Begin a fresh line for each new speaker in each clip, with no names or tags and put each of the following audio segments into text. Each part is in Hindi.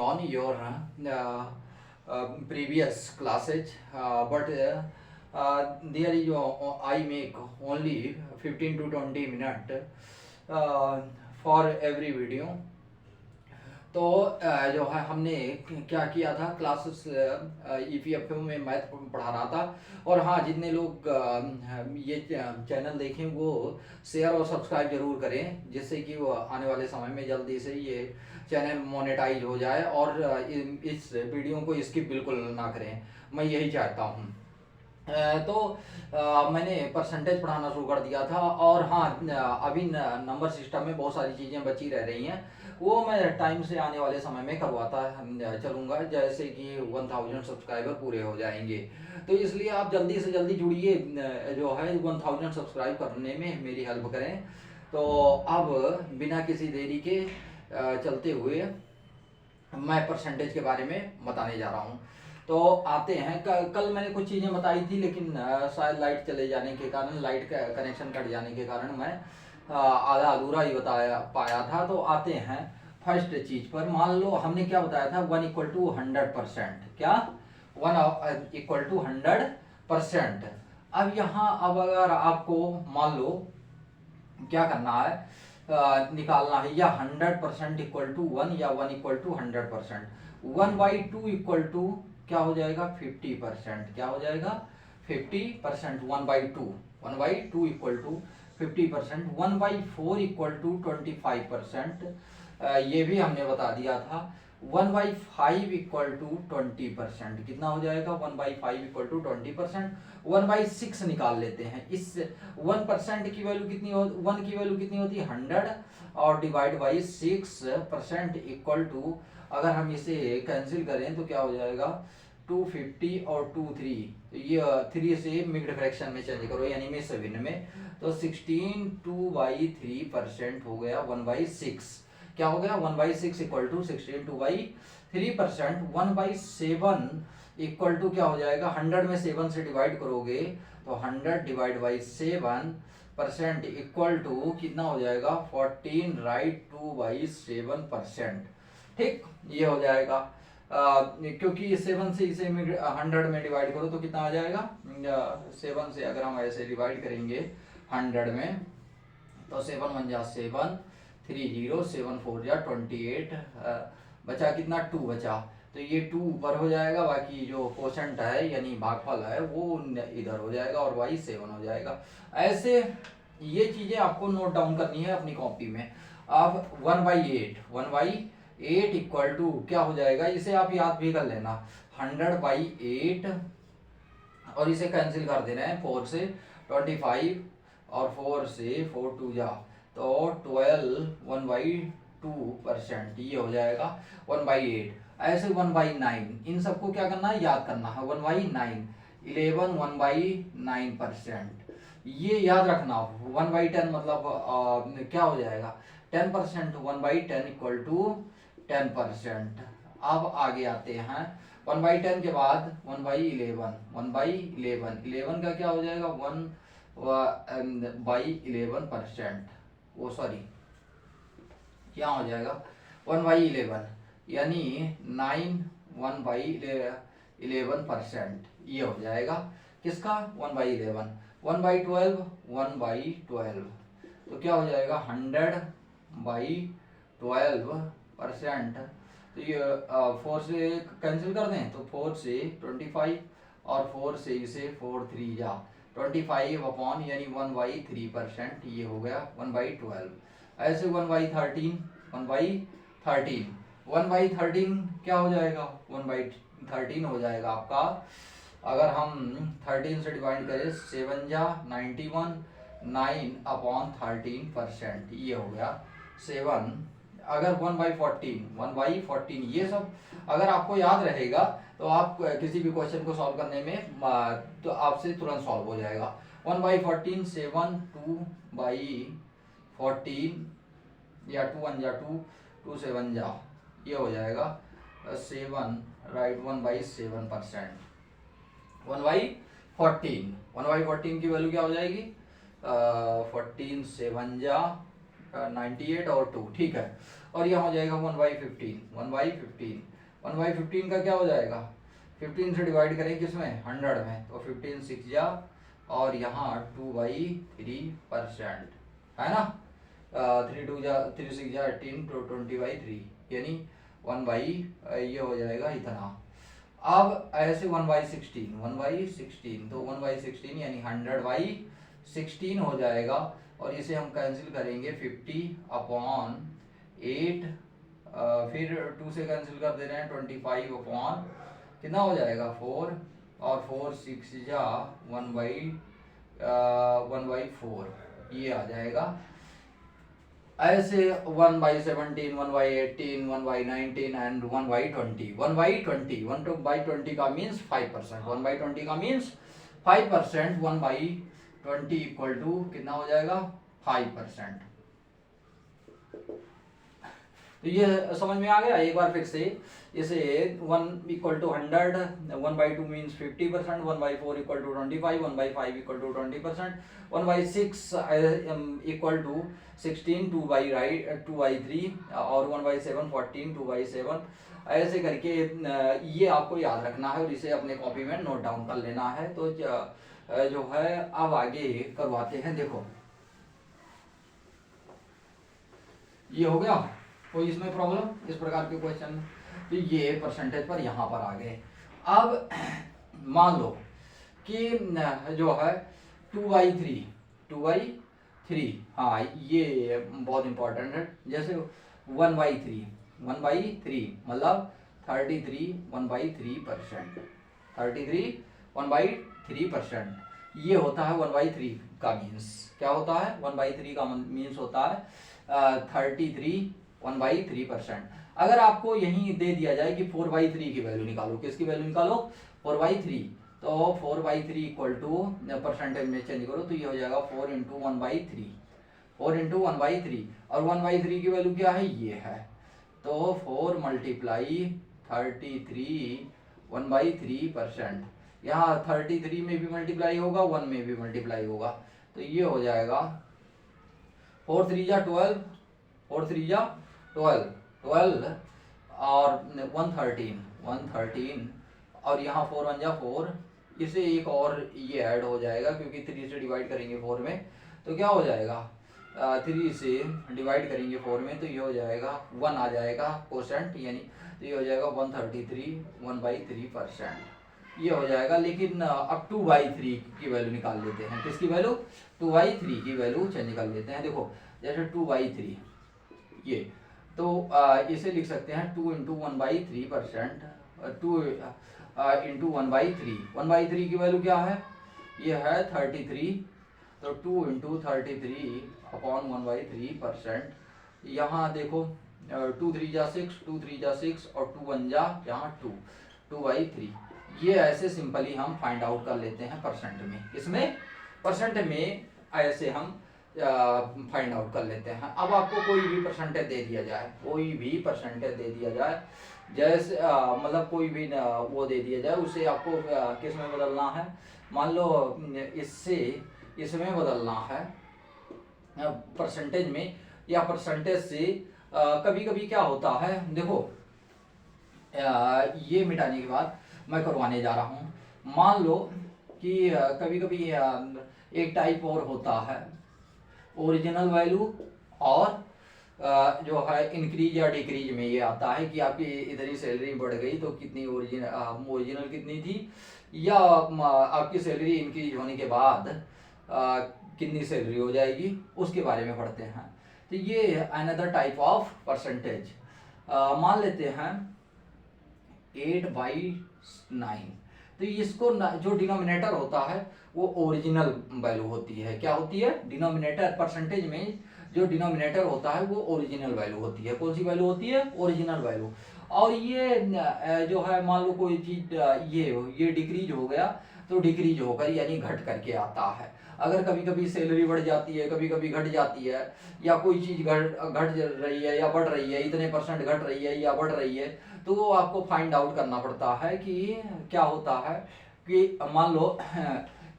on your previous classes, but there is I make only 15 to 20 minutes uh, for every video. तो जो है हमने क्या किया था, क्लासेस EPFM में मैथ पढ़ा रहा था। और हाँ, जितने लोग ये चैनल देखें वो शेयर और सब्सक्राइब जरूर करें, जिससे कि वो आने वाले समय में जल्दी से ये चैनल मोनेटाइज हो जाए और इस वीडियो को स्किप बिल्कुल ना करें, मैं यही चाहता हूँ। मैंने परसेंटेज पढ़ाना शुरू कर दिया था। और हाँ, अभी नंबर सिस्टम में बहुत सारी चीज़ें बची रह रही हैं, वो मैं टाइम से आने वाले समय में करवाता चलूँगा, जैसे कि 1000 सब्सक्राइबर पूरे हो जाएंगे। तो इसलिए आप जल्दी से जल्दी जुड़िए, जो है 1000 सब्सक्राइब करने में मेरी हेल्प करें। तो अब बिना किसी देरी के चलते हुए मैं परसेंटेज के बारे में बताने जा रहा हूँ। तो आते हैं, कल मैंने कुछ चीज़ें बताई थी, लेकिन शायद लाइट चले जाने के कारण, लाइट का कनेक्शन कट जाने के कारण मैं आधा अधूरा ही बता पाया था। तो आते हैं फर्स्ट चीज पर। मान लो हमने क्या बताया था, 1 इक्वल टू 100%। क्या 1 इक्वल टू 100%। अब यहाँ अब अगर आपको मान लो क्या करना है, निकालना है, या 100% इक्वल टू 1 या 1 इक्वल टू 100%। 1/2 इक्वल टू क्या हो जाएगा, 50%। क्या हो जाएगा, 50%। 1/2, 1/2 इक्वल टू 50%। 1/4 equal to 25%। ये भी हमने बता दिया था। 1/5 इक्वल टू 20%। कितना हो जाएगा, 1/5 इक्वल टू 20%। 1/6 निकाल लेते हैं। इस 1% की वैल्यू कितनी हो, 1 की वैल्यू कितनी होती है, 100, और डिवाइड बाई 6% इक्वल टू, अगर हम इसे कैंसिल करें तो क्या हो जाएगा, 250 और 2 3, तो ये 3 से मिक्स्ड फ्रैक्शन में चेंज करो, यानी में 7 में, तो 16 2/3% हो गया 1/6। क्या हो गया, 1/6 इक्वल टू 16 2/3%। 1/7 इक्वल टू क्या हो जाएगा, 100 में 7 से डिवाइड करोगे तो 100 डिवाइड बाई 7% इक्वल टू कितना हो जाएगा, 14 राइट 2/7%। ठीक, ये हो जाएगा। क्योंकि 7 से इसे 100 में डिवाइड करो तो कितना आ जाएगा, 7 से अगर हम ऐसे डिवाइड करेंगे 100 में, तो 7 1 जा 7, 3 0, 7 4 जा 28, बचा कितना, 2 बचा। तो ये 2 ऊपर हो जाएगा, बाकी जो कोशेंट है यानी भागफल है वो इधर हो जाएगा, और y 7 हो जाएगा। ऐसे ये चीजें आपको नोट डाउन करनी है अपनी कॉपी में। अब 1/8 इक्वल टू क्या हो जाएगा, इसे आप याद भी कर लेना, 100/8, और इसे कैंसिल कर देना है, 4 से 25, और 4 से 4 2 जा, तो 12 1/2%। ये हो जाएगा 1/8। ऐसे 1/9, इन सबको क्या करना है, याद करना है। 1/9, 11 1/9%। ये याद रखना। 1/10 मतलब क्या हो जाएगा, 10%। 1/10 इक्वल टू 10%। अब आगे आते हैं, 1/10 के बाद 1/11, 1/11, 11 का क्या हो जाएगा, 1/11%। वो सॉरी, क्या हो जाएगा, 1/11, यानी 9 1/11%। ये हो जाएगा किसका, 1/11। 1/12, 1/12, तो क्या हो जाएगा, 100/12%। तो ये 4 से कैंसिल कर दें तो 4 से 25, और 4 से इसे 4 3 जा 25 अपॉन, यानी 1/3%। ये हो गया 1/12। ऐसे 1/13, 1/13, 1/13 क्या हो जाएगा, 1/13 हो जाएगा आपका। अगर हम 13 से डिवाइड करें, 7 जा 91, 9/13%। ये हो गया 7। अगर 1/14, 1/14, ये सब अगर आपको याद रहेगा तो आप किसी भी क्वेश्चन को सॉल्व करने में तो आपसे तुरंत सॉल्व हो जाएगा। 1/14, 7, 2/14, या 2 1 जा 2, 2 7 जा, ये हो जाएगा 7, राइट, 1/7%। 1/14, 1/14 की वैल्यू क्या हो जाएगी, 14 7 जा 98 और 2, ठीक है। और यहाँ हो जाएगा 1/15, 1/15, 1/15 का क्या हो जाएगा, 15 से डिवाइड करें किसमें, 100 में, तो 15 6 जा, और यहाँ 2/3%, है ना, 3 2 जा 3 6 जा 18, तो 20/3, यानी 1 बाई ये हो जाएगा इतना। अब ऐसे 1/16, 1/16, तो 1/16 यानी 100/16 हो जाएगा, और इसे हम कैंसिल करेंगे 50/8, फिर 2 से कैंसिल कर दे रहे हैं, 25 कितना हो जाएगा 4, और 4 6 जा 1/4 ये आ जाएगा। ऐसे 1/17, 1/18, 1/19 एंड 1/20, 1/20, 1/20 का मीन्स 5%, 1/20 का मीन्स 5%, 1/20 इक्वल टू कितना हो जाएगा 5%। तो ये समझ में आ गया। एक बार फिर से इसे 1 equal to 100, 1/2 means 50%, 1/4 equal to 25, 1/5 equal to 20%, 1/6 equal to 16, 2/3, और 1/7 14, 2/7, ऐसे करके ये आपको याद रखना है और इसे अपने कॉपी में नोट डाउन कर लेना है। तो जो है अब आगे करवाते हैं। देखो ये हो गया, कोई इसमें प्रॉब्लम इस प्रकार के क्वेश्चन। तो ये परसेंटेज पर यहाँ पर आ गए। अब मान लो कि जो है 2/3, 2/3, हाँ ये बहुत इंपॉर्टेंट है। जैसे 1/3, 1/3 मतलब 33 1/3%, 33 1/3%, ये होता है 1/3 का मीन्स। क्या होता है 1/3 का मीन्स होता है 33 1/3%। अगर आपको यहीं दे दिया जाए कि 4/3 की वैल्यू निकालो, किसकी वैल्यू निकालो 4/3, तो 4/3 इक्वल टू परसेंटेज में चेंज करो तो ये हो जाएगा 4 इंटू 1/3, 4 इंटू 1/3, और 1/3 की वैल्यू क्या है ये है, तो 4 मल्टीप्लाई 33 1/3%। यहाँ 33 में भी मल्टीप्लाई होगा, 1 में भी मल्टीप्लाई होगा, तो ये हो जाएगा 4 3 जा 12, 4 3 जा 12, 12 और 113, और यहाँ 4 1 जा 4, इसे एक और ये ऐड हो जाएगा क्योंकि 3 से डिवाइड करेंगे 4 में, तो क्या हो जाएगा 3 से डिवाइड करेंगे 4 में, तो ये हो जाएगा 1 आ जाएगा कोसेंट, यानी तो ये हो जाएगा 133 1/3%, ये हो जाएगा। लेकिन अब 2/3 की वैल्यू निकाल लेते हैं। किसकी वैल्यू 2/3 की वैल्यू चेंज कर लेते हैं। देखो जैसे 2/3 ये, तो इसे लिख सकते हैं 2 इंटू 1/3%, 2 इंटू 1/3, 1/3 की वैल्यू क्या है ये है 33, तो 2 इंटू 33 अपॉन 1/3%। यहाँ देखो 2 3 जा 6, 2 3 जा 6, और 2 1 जा यहाँ 2, 2/3। ये ऐसे सिंपली हम फाइंड आउट कर लेते हैं परसेंट में। इसमें परसेंट में ऐसे हम फाइंड आउट कर लेते हैं। अब आपको कोई भी परसेंटेज दे दिया जाए, कोई भी परसेंटेज दे दिया जाए, जैसे मतलब कोई भी वो दे दिया जाए, उसे आपको किस में बदलना है, मान लो इससे इसमें बदलना है परसेंटेज में, या परसेंटेज से कभी कभी क्या होता है, देखो ये मिटाने के बाद मैं करवाने जा रहा हूँ। मान लो कि कभी कभी एक टाइप और होता है ओरिजिनल वैल्यू, और जो है इंक्रीज या डिक्रीज में ये आता है कि आपकी इतनी सैलरी बढ़ गई तो कितनी ओरिजिनल कितनी थी, या आपकी सैलरी इंक्रीज होने के बाद कितनी सैलरी हो जाएगी, उसके बारे में पढ़ते हैं। तो ये अनदर टाइप ऑफ परसेंटेज। मान लेते हैं 8/9, तो इसको जो डिनोमिनेटर होता है वो ओरिजिनल वैल्यू होती है। क्या होती है डिनोमिनेटर, परसेंटेज में जो डिनोमिनेटर होता है वो ओरिजिनल वैल्यू होती है। कौन सी वैल्यू होती है ओरिजिनल वैल्यू। और ये जो है मान लो कोई चीज ये डिक्रीज हो गया तो डिक्रीज होकर यानी घट करके आता है। अगर कभी कभी सैलरी बढ़ जाती है, कभी कभी घट जाती है, या कोई चीज घट रही है या बढ़ रही है, इतने परसेंट घट रही है या बढ़ रही है, तो वो आपको फाइंड आउट करना पड़ता है कि क्या होता है कि मान लो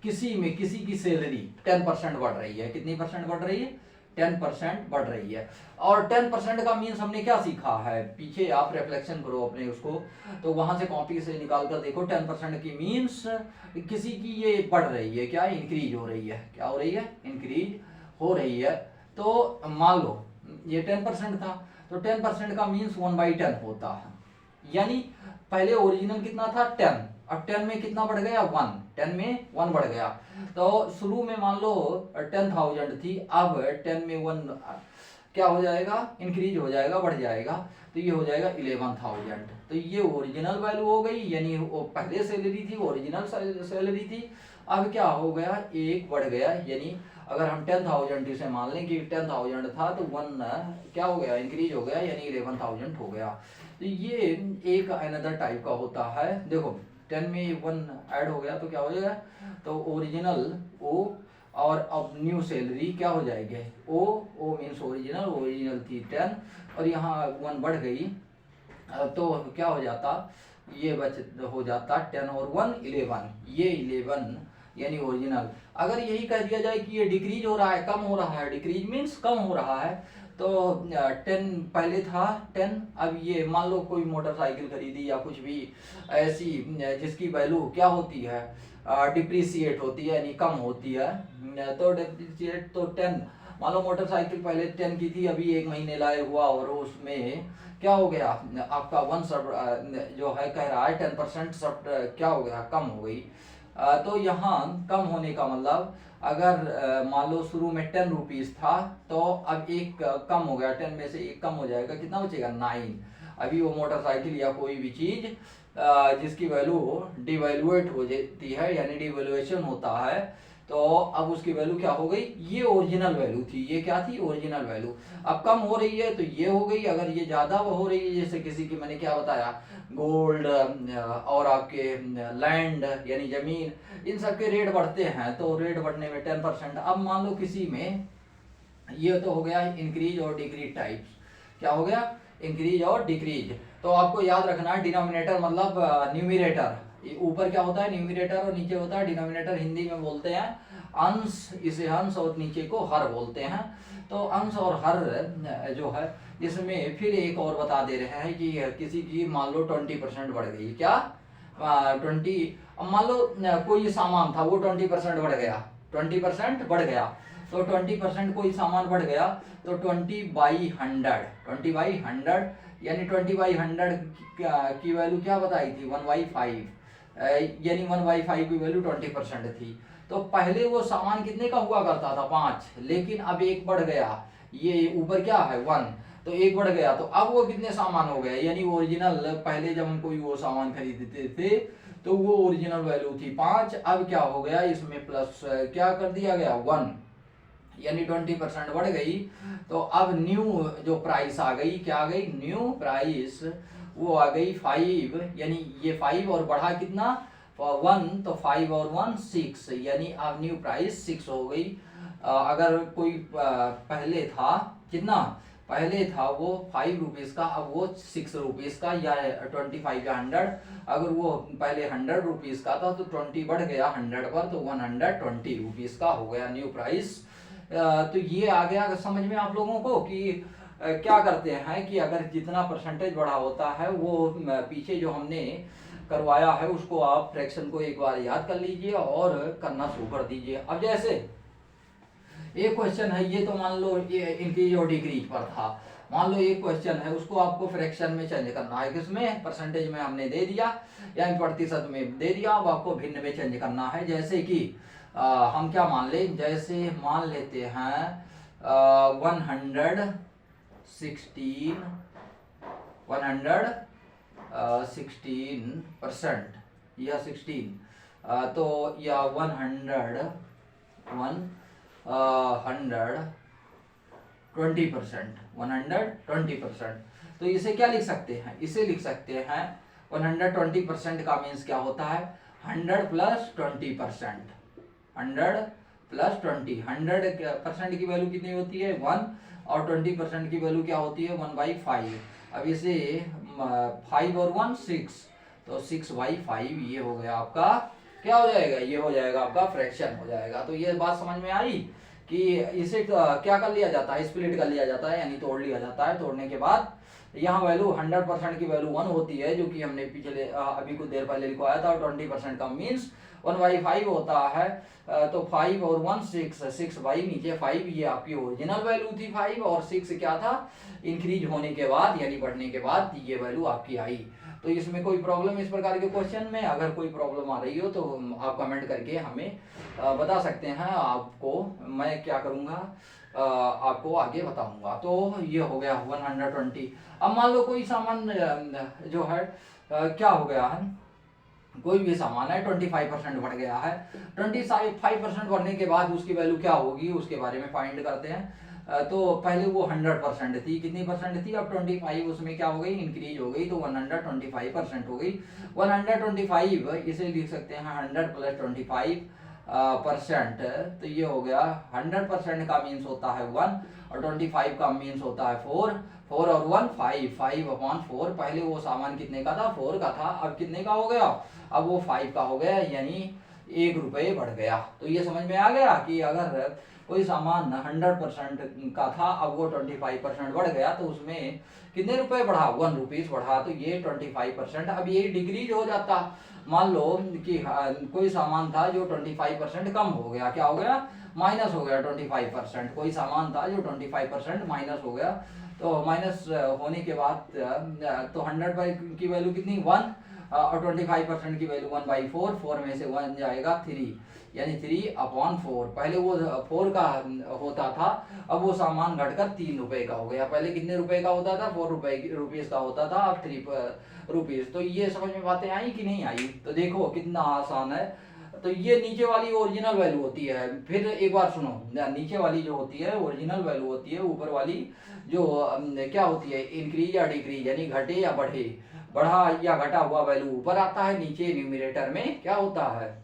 किसी की सैलरी 10% बढ़ रही है। कितनी परसेंट बढ़ रही है 10% बढ़ रही है। और 10% का मीन्स हमने क्या सीखा है, पीछे आप रिफ्लेक्शन करो अपने उसको, तो वहां से कॉपी से निकाल कर देखो 10% की मीन्स किसी की ये बढ़ रही है, क्या इंक्रीज हो रही है, क्या हो रही है, इंक्रीज हो रही है। तो मान लो ये 10% था, तो 10% का मीन्स 1/10 होता है, यानी पहले ओरिजिनल कितना था 10, अब 10 में कितना बढ़ गया 1, 10 में 1 बढ़ गया। तो शुरू में मान लो 10,000 थी, अब 10 में 1 क्या हो जाएगा, इंक्रीज हो जाएगा, बढ़ जाएगा, तो ये हो जाएगा 11,000। तो ये ओरिजिनल वैल्यू हो गई, यानी वो पहले सैलरी थी, ओरिजिनल सैलरी थी। अब क्या हो गया, एक बढ़ गया, यानी अगर हम 10,000 इसे मान लें कि 10,000 था तो 1 क्या हो गया, इंक्रीज हो गया, यानी 11,000 हो गया। तो ये एक अनदर टाइप का होता है। देखो 10 में 1 ऐड हो गया तो क्या हो जाएगा, तो ओरिजिनल ओ और अब न्यू सैलरी क्या हो जाएगी, ओ मीन्स ओरिजिनल थी 10 और यहाँ 1 बढ़ गई, तो क्या हो जाता, ये हो जाता 10 और 1 11, ये 11 यानी ओरिजिनल। अगर यही कह दिया जाए कि ये डिक्रीज हो रहा है, कम हो रहा है, डिक्रीज मीन्स कम हो रहा है, तो 10 पहले था 10, अब ये मान लो कोई मोटरसाइकिल खरीदी या कुछ भी ऐसी जिसकी वैल्यू क्या होती है, डिप्रिसिएट होती है, यानी कम होती है, तो डिप्रिसिएट तो 10, मान लो मोटरसाइकिल पहले 10 की थी, अभी 1 महीने लाए हुआ और उसमें क्या हो गया आपका 1 सब जो है कह रहा है 10% सब क्या हो गया, कम हो गई। तो यहाँ कम होने का मतलब अगर मान लो शुरू में 10 रुपीज था, तो अब एक कम हो गया, 10 में से एक कम हो जाएगा, कितना बचेगा 9। अभी वो मोटरसाइकिल या कोई भी चीज जिसकी वैल्यू डिवैल्यूएट हो जाती है, यानी डिवैल्यूएशन होता है, तो अब उसकी वैल्यू क्या हो गई, ये ओरिजिनल वैल्यू थी, ये क्या थी, ओरिजिनल वैल्यू। अब कम हो रही है तो ये हो गई, अगर ये ज्यादा हो रही है, जैसे किसी की मैंने क्या बताया, गोल्ड और आपके लैंड यानी जमीन, इन सब के रेट बढ़ते हैं, तो रेट बढ़ने में 10%। अब मान लो किसी में ये तो हो गया इंक्रीज और डिक्रीज टाइप्स, क्या हो गया, इंक्रीज और डिक्रीज। तो आपको याद रखना है डिनोमिनेटर मतलब न्यूमिरेटर, ऊपर क्या होता है न्यूमिरेटर और नीचे होता है डिनोमिनेटर, हिंदी में बोलते हैं अंश, इसे अंश और नीचे को हर बोलते हैं। तो अंश और हर जो है इसमें फिर एक और बता दे रहे हैं कि किसी की मान लो 20% बढ़ गई, क्या 20, अब मान लो कोई सामान था वो 20% बढ़ गया, 20% बढ़ गया, तो 20% कोई सामान बढ़ गया, तो 20/100 यानी 20/100 की वैल्यू क्या बताई थी 1/5, यानी 1/5 की वैल्यू 20% थी। तो पहले वो सामान कितने का हुआ करता था 5, लेकिन अब एक बढ़ गया, ये ऊपर क्या है 1, तो एक बढ़ गया, तो अब वो कितने सामान हो गए, यानी ओरिजिनल पहले जब हम कोई वो सामान खरीदते थे तो वो ओरिजिनल वैल्यू थी 5, अब क्या हो गया इसमें प्लस क्या कर दिया गया 1, यानी 20% बढ़ गई। तो अब न्यू जो प्राइस आ गई, क्या आ गई, न्यू प्राइस वो आ गई 5, यानी ये 5 और बढ़ा कितना 1, तो 5 और 1 6, यानी अब न्यू प्राइस 6 हो गई। अगर कोई पहले था कितना, पहले था वो 5 रुपीज का, अब वो 6 रुपीज का, या 25 या 100, अगर वो पहले 100 रुपीज का था तो 20 बढ़ गया 100 पर, तो 120 रुपीज का हो गया न्यू प्राइस। तो ये आ गया अगर समझ में आप लोगों को कि क्या करते हैं कि अगर जितना परसेंटेज बढ़ा होता है वो पीछे जो हमने करवाया है उसको आप फ्रैक्शन को एक बार याद कर लीजिए और करना शुरू कर दीजिए। अब जैसे एक क्वेश्चन है, ये तो मान लो ये इंक्रीज और डिक्रीज पर था, मान लो एक क्वेश्चन है उसको आपको फ्रैक्शन में चेंज करना है, किसमें, परसेंटेज में हमने दे दिया या प्रतिशत में दे दिया, अब आपको भिन्न में चेंज करना है। जैसे कि हम क्या मान ले, जैसे मान लेते हैं 116% या 16, तो या 120%, तो इसे क्या लिख सकते हैं, इसे लिख सकते हैं 120% का मीन्स क्या होता है 100 प्लस 20%, 100 प्लस 20, 100% की वैल्यू कितनी होती है 1, और 20% की वैल्यू क्या होती है 1/5। अब इसे 5 और 1 6, तो 6/5 ये हो गया आपका, क्या हो जाएगा, ये हो जाएगा आपका फ्रैक्शन हो जाएगा। तो ये बात समझ में आई कि इसे क्या कर लिया जाता है, स्प्लिट कर लिया जाता है, यानी तोड़ लिया जाता है। तोड़ने के बाद यहाँ वैल्यू 100% की वैल्यू 1 होती है, जो कि हमने पिछले अभी कुछ देर पहले लिखवाया था। और 20% का मीन्स 1/5 होता है। तो 5 और 1 6, 6 बाई नीचे 5, ये आपकी ओरिजिनल वैल्यू थी 5, और 6 क्या था, इंक्रीज होने के बाद यानी बढ़ने के बाद ये वैल्यू आपकी आई। तो इसमें कोई प्रॉब्लम इस प्रकार के क्वेश्चन में अगर कोई प्रॉब्लम आ रही हो तो आप कमेंट करके हमें बता सकते हैं। आपको मैं क्या करूँगा, आपको आगे बताऊंगा। तो ये हो गया 120। अब मान लो कोई सामान जो है क्या हो गया है, कोई भी सामान है 25% बढ़ गया है। 25% बढ़ने के बाद उसकी वैल्यू क्या होगी उसके बारे में फाइंड करते हैं। तो पहले वो 100% थी, कितनी परसेंट थी, अब 25 उसमें क्या हो गई, इंक्रीज हो गई, तो 125% हो गई। 125 इसे लिख सकते हैं 100 + 25%। तो ये हो गया 100% का मीन्स होता है 1, और 25 का मीन्स होता है 4। 4 और 1 5, 5/4। पहले वो सामान कितने का था, 4 का था, अब कितने का हो गया, अब वो 5 का हो गया, यानी 1 रुपये बढ़ गया। तो ये समझ में आ गया कि अगर कोई सामान 100% का था, अब वो 25% बढ़ गया, तो उसमें कितने रुपए बढ़ा, 1 रुपीज बढ़ा। तो ये 25%, अब ये डिक्रीज हो जाता। मान लो कि कोई सामान था जो 25% कम हो गया, क्या हो गया, माइनस हो गया 25%। कोई सामान था जो 25% माइनस हो गया, तो माइनस होने के बाद तो 100 की वैल्यू कितनी, 1, और 25% की वैल्यू 1/4। 4 में से 1 जाएगा 3, यानी 3/4। पहले वो 4 का होता था, अब वो सामान घटकर 3 रुपए का हो गया। पहले कितने रुपए का होता था, 4 रुपीज का होता था, अब 3 रुपीज। तो ये समझ में बातें आई कि नहीं आई। तो देखो कितना आसान है। तो ये नीचे वाली ओरिजिनल वैल्यू होती है। फिर एक बार सुनो, नीचे वाली जो होती है ओरिजिनल वैल्यू होती है, ऊपर वाली जो क्या होती है, इंक्रीज या डिक्रीज, यानी घटे या बढ़े, बढ़ा या घटा हुआ वैल्यू ऊपर आता है, नीचे न्यूमरेटर में क्या होता है,